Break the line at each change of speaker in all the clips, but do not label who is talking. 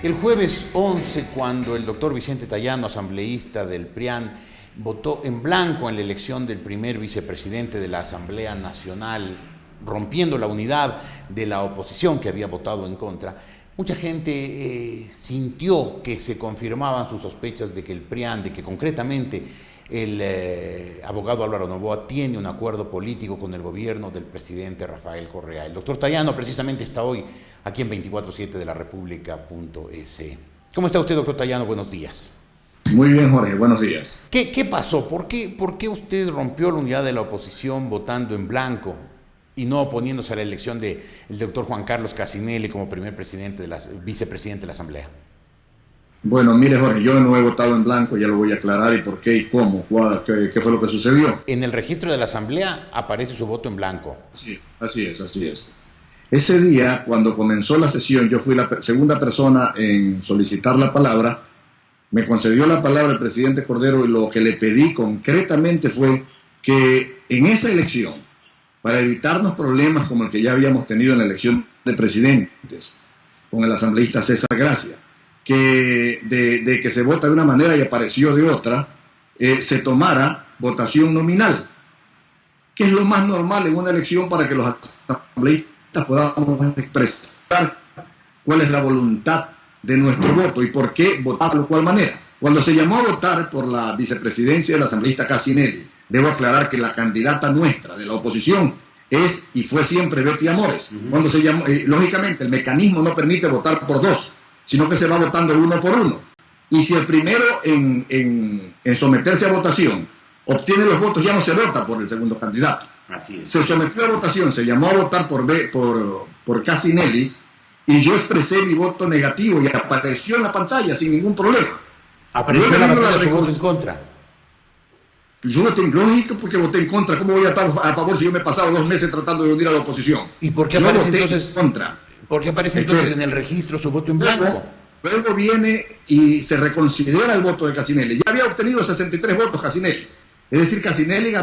El jueves 11, cuando el doctor Vicente Tayano, asambleísta del PRIAN, votó en blanco en la elección del primer vicepresidente de la Asamblea Nacional, rompiendo la unidad de la oposición que había votado en contra, mucha gente sintió que se confirmaban sus sospechas de que el PRIAN, de que concretamente el abogado Álvaro Noboa tiene un acuerdo político con el gobierno del presidente Rafael Correa. El doctor Tayano precisamente está hoy aquí en 24/7 de la República.es. ¿Cómo está usted, doctor Tayano? Buenos días.
Muy bien, Jorge, buenos días.
¿Qué pasó? ¿Por qué usted rompió la unidad de la oposición votando en blanco y no oponiéndose a la elección del doctor Juan Carlos Cassinelli como vicepresidente de la Asamblea?
Bueno, mire, Jorge, yo no he votado en blanco, ya lo voy a aclarar y por qué y cómo, qué fue lo que sucedió.
En el registro de la Asamblea aparece su voto en blanco.
Sí, así es. Ese día, cuando comenzó la sesión, yo fui la segunda persona en solicitar la palabra. Me concedió la palabra el presidente Cordero y lo que le pedí concretamente fue que en esa elección, para evitarnos problemas como el que ya habíamos tenido en la elección de presidentes con el asambleísta César Gracia, que de que se vota de una manera y apareció de otra, se tomara votación nominal, que es lo más normal en una elección para que los asambleístas podamos expresar cuál es la voluntad de nuestro voto y por qué votar de cuál manera. Cuando se llamó a votar por la vicepresidencia del asambleísta Cassinelli, debo aclarar que la candidata nuestra de la oposición es y fue siempre Betty Amores. Cuando se llamó, lógicamente el mecanismo no permite votar por dos, sino que se va votando uno por uno. Y si el primero en someterse a votación obtiene los votos, ya no se vota por el segundo candidato.
Así es.
Se sometió a votación, se llamó a votar por Cassinelli y yo expresé mi voto negativo y apareció en la pantalla sin ningún problema.
¿Apareció en la pantalla su voto en contra?
Yo voté en lógico porque voté en contra. ¿Cómo voy a estar a favor si yo me he pasado 2 meses tratando de unir a la oposición?
¿Y por qué aparece entonces
en contra?
¿Por qué aparece entonces en el registro su voto en blanco?
Luego viene y se reconsidera el voto de Cassinelli. Ya había obtenido 63 votos Cassinelli. Es decir, Cassinelli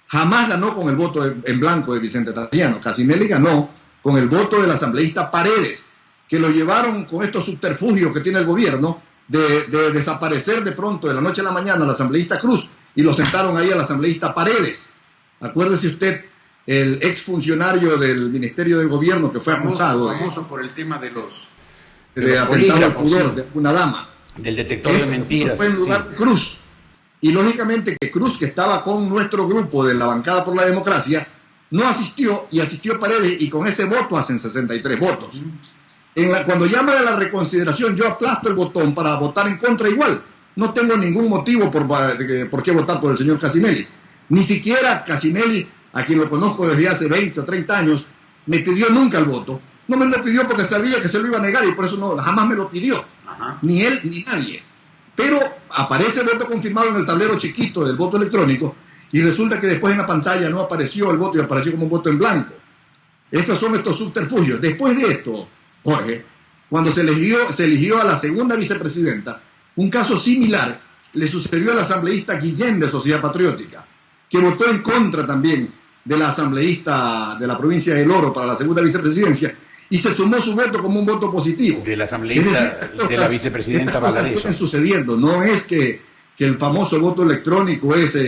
jamás ganó con el voto en blanco de Vicente Tayano. Cassinelli ganó con el voto del asambleísta Paredes, que lo llevaron con estos subterfugios que tiene el gobierno de desaparecer de pronto de la noche a la mañana al asambleísta Cruz y lo sentaron ahí al asambleísta Paredes. Acuérdese usted, el exfuncionario del Ministerio del Gobierno que fue acusado
famoso por el tema de
atentado al pudor de una dama.
Del detector de mentiras.
Fue en lugar de Cruz. Y lógicamente que Cruz, que estaba con nuestro grupo de la bancada por la democracia, no asistió y asistió Paredes y con ese voto hacen 63 votos. Cuando llaman a la reconsideración yo aplasto el botón para votar en contra igual. No tengo ningún motivo por qué votar por el señor Cassinelli. Ni siquiera Cassinelli, a quien lo conozco desde hace 20 o 30 años, me pidió nunca el voto. No me lo pidió porque sabía que se lo iba a negar y por eso jamás me lo pidió. Ajá. Ni él ni nadie. Pero aparece el voto confirmado en el tablero chiquito del voto electrónico y resulta que después en la pantalla no apareció el voto y apareció como un voto en blanco. Esos son estos subterfugios. Después de esto, Jorge, cuando se eligió a la segunda vicepresidenta, un caso similar le sucedió al asambleísta Guillén de Sociedad Patriótica, que votó en contra también de la asambleísta de la provincia del Oro para la segunda vicepresidencia y se sumó su voto como un voto positivo.
De la asambleísta de la vicepresidenta Valadez.
Están sucediendo. No es que el famoso voto electrónico es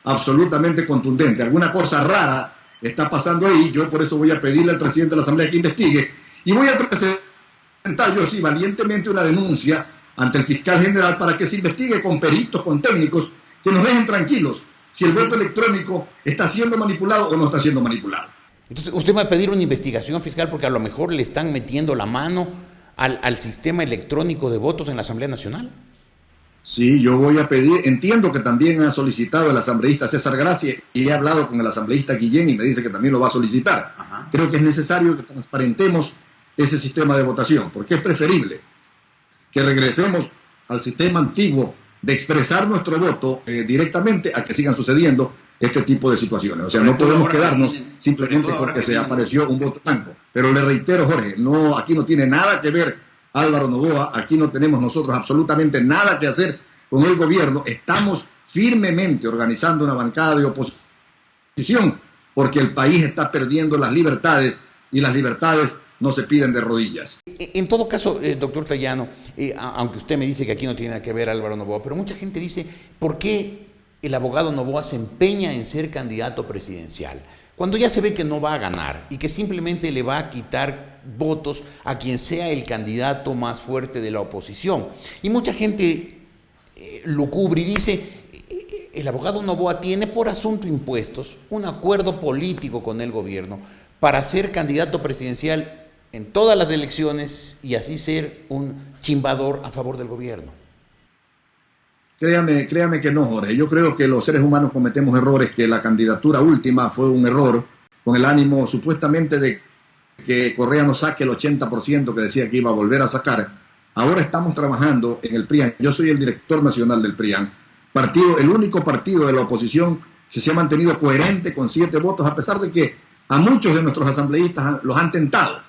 absolutamente contundente. Alguna cosa rara está pasando ahí. Yo por eso voy a pedirle al presidente de la Asamblea que investigue y voy a presentar yo sí valientemente una denuncia ante el fiscal general para que se investigue con peritos, con técnicos, que nos dejen tranquilos si el voto electrónico está siendo manipulado o no está siendo manipulado.
Entonces, ¿usted va a pedir una investigación fiscal porque a lo mejor le están metiendo la mano al sistema electrónico de votos en la Asamblea Nacional?
Sí, yo voy a pedir, entiendo que también ha solicitado el asambleísta César Gracia y he hablado con el asambleísta Guillén y me dice que también lo va a solicitar. Ajá. Creo que es necesario que transparentemos ese sistema de votación, porque es preferible que regresemos al sistema antiguo de expresar nuestro voto directamente a que sigan sucediendo este tipo de situaciones. O sea, no podemos quedarnos simplemente porque se apareció un voto blanco. Pero le reitero, Jorge, aquí no tiene nada que ver Álvaro Noboa, aquí no tenemos nosotros absolutamente nada que hacer con el gobierno. Estamos firmemente organizando una bancada de oposición porque el país está perdiendo las libertades y las libertades no se piden de rodillas.
En todo caso, doctor Tayano, aunque usted me dice que aquí no tiene nada que ver Álvaro Noboa, pero mucha gente dice, ¿por qué el abogado Noboa se empeña en ser candidato presidencial? Cuando ya se ve que no va a ganar y que simplemente le va a quitar votos a quien sea el candidato más fuerte de la oposición. Y mucha gente lo cubre y dice, el abogado Noboa tiene por asunto impuestos un acuerdo político con el gobierno para ser candidato presidencial en todas las elecciones y así ser un chimbador a favor del gobierno.
Créame que no, Jorge. Yo creo que los seres humanos cometemos errores, que la candidatura última fue un error, con el ánimo supuestamente de que Correa no saque el 80% que decía que iba a volver a sacar. Ahora estamos trabajando en el PRIAN. Yo soy el director nacional del PRIAN, el único partido de la oposición que se ha mantenido coherente con 7 votos, a pesar de que a muchos de nuestros asambleístas los han tentado.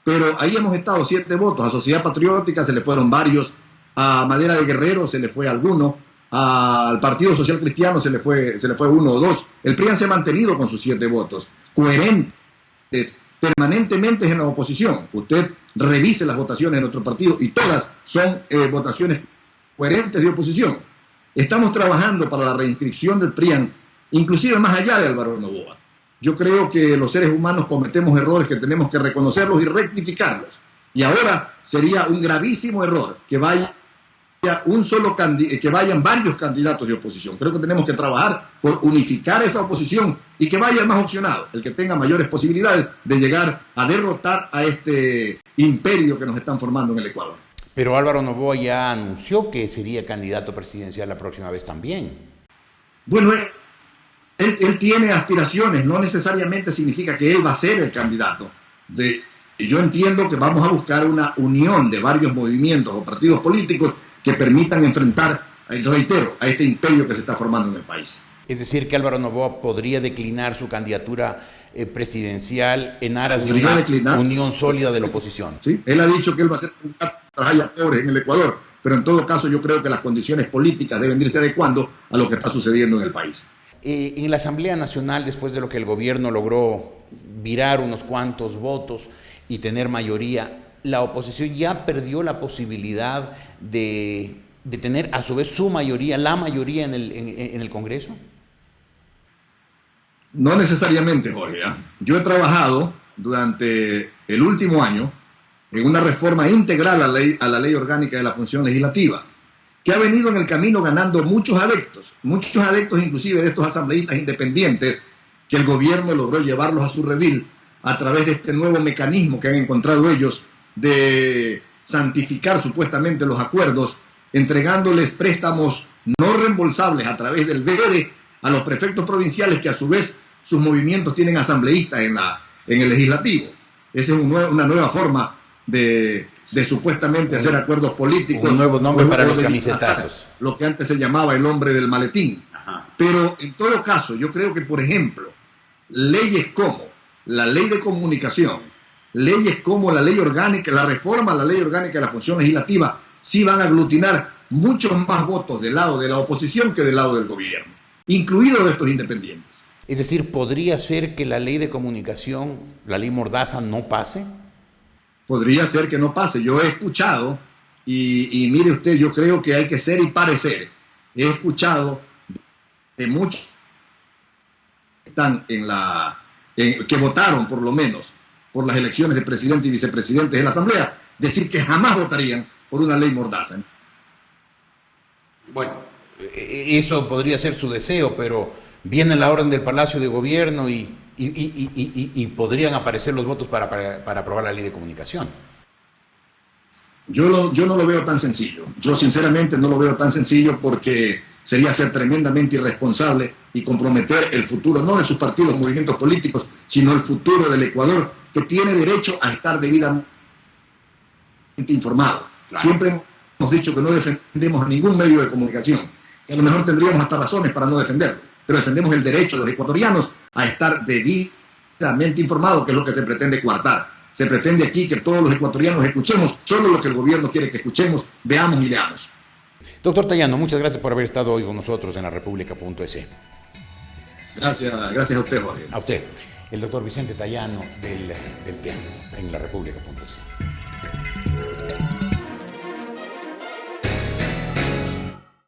Pero ahí hemos estado 7 votos. A Sociedad Patriótica se le fueron varios, a Madera de Guerrero se le fue alguno, al Partido Social Cristiano se le fue 1 o 2. El PRIAN se ha mantenido con sus 7 votos, coherentes, permanentemente en la oposición. Usted revise las votaciones de nuestro partido y todas son votaciones coherentes de oposición. Estamos trabajando para la reinscripción del PRIAN, inclusive más allá de Álvaro Noboa. Yo creo que los seres humanos cometemos errores que tenemos que reconocerlos y rectificarlos. Y ahora sería un gravísimo error que vayan varios candidatos de oposición. Creo que tenemos que trabajar por unificar esa oposición y que vaya el más opcionado, el que tenga mayores posibilidades de llegar a derrotar a este imperio que nos están formando en el Ecuador.
Pero Álvaro Noboa ya anunció que sería candidato presidencial la próxima vez también.
Bueno, él tiene aspiraciones, no necesariamente significa que él va a ser el candidato. Yo entiendo que vamos a buscar una unión de varios movimientos o partidos políticos que permitan enfrentar, reitero, a este imperio que se está formando en el país.
Es decir, que Álvaro Noboa podría declinar su candidatura presidencial en aras de una unión sólida de la oposición.
Sí, él ha dicho que él va a ser candidato a haya pobres en el Ecuador, pero en todo caso yo creo que las condiciones políticas deben irse adecuando a lo que está sucediendo en el país.
En la Asamblea Nacional, después de lo que el gobierno logró virar unos cuantos votos y tener mayoría, la oposición ya perdió la posibilidad de tener a su vez su mayoría, la mayoría en el Congreso.
No necesariamente, Jorge. Yo he trabajado durante el último año en una reforma integral a la ley orgánica de la función legislativa, que ha venido en el camino ganando muchos adeptos inclusive de estos asambleístas independientes, que el gobierno logró llevarlos a su redil a través de este nuevo mecanismo que han encontrado ellos de santificar supuestamente los acuerdos, entregándoles préstamos no reembolsables a través del BEDE a los prefectos provinciales, que a su vez sus movimientos tienen asambleístas en el legislativo. Esa es una nueva forma de supuestamente hacer acuerdos políticos.
Un nuevo nombre para los camisetazos.
Lo que antes se llamaba el hombre del maletín. Ajá. Pero en todo caso, yo creo que, por ejemplo, leyes como la ley de comunicación, leyes como la ley orgánica, la reforma a la ley orgánica de la función legislativa, sí van a aglutinar muchos más votos del lado de la oposición que del lado del gobierno, incluidos estos independientes.
Es decir, ¿podría ser que la ley de comunicación, la ley Mordaza, no pase?
Podría ser que no pase. Yo he escuchado, y mire usted, yo creo que hay que ser y parecer. He escuchado de muchos que están que votaron por lo menos por las elecciones de presidente y vicepresidentes de la Asamblea, decir que jamás votarían por una ley Mordaza.
Bueno, eso podría ser su deseo, pero viene la orden del Palacio de Gobierno y podrían aparecer los votos para aprobar la ley de comunicación.
Yo no lo veo tan sencillo. Yo sinceramente no lo veo tan sencillo, porque sería ser tremendamente irresponsable y comprometer el futuro, no de sus partidos, movimientos políticos, sino el futuro del Ecuador, que tiene derecho a estar debidamente informado. Claro. Siempre hemos dicho que no defendemos a ningún medio de comunicación, que a lo mejor tendríamos hasta razones para no defenderlo, pero defendemos el derecho de los ecuatorianos a estar debidamente informados, que es lo que se pretende coartar. Se pretende aquí que todos los ecuatorianos escuchemos solo lo que el gobierno quiere que escuchemos, veamos y leamos.
Doctor Tayano, muchas gracias por haber estado hoy con nosotros en la República.es.
Gracias a usted, Jorge.
A usted. el doctor Vicente Tayano del PRIAN en la República.es.